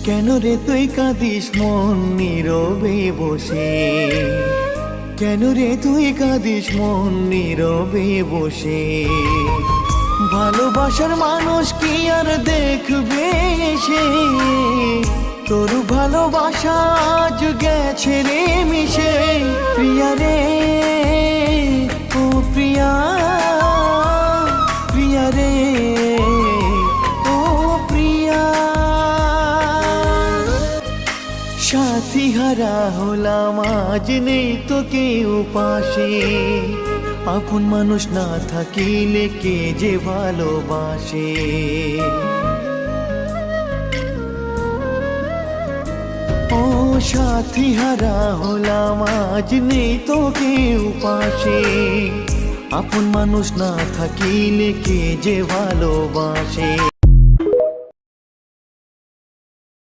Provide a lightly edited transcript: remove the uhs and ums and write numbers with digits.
কেন রে তুই কাঁদিস মন নীরবে বসে, কেন রে তুই কাঁদিস মন নীরবে বসে। ভালোবাসার মানুষ কি আর দেখবে সে, তোর ভালোবাসা আজ গেছে রে মিশে। প্রিয়া রে ও প্রিয়া, প্রিয়া রে ও প্রিয়া। সাথী হারা হলাম আজ নেই তো কেউ পাশে, আপন মানুষ না থাকিলে কে যে ভালোবাসে। ও সাথী হারা হলাম আজ নেই তো কেউ পাশে, আপন মানুষ না থাকিলে কে যে ভালোবাসে।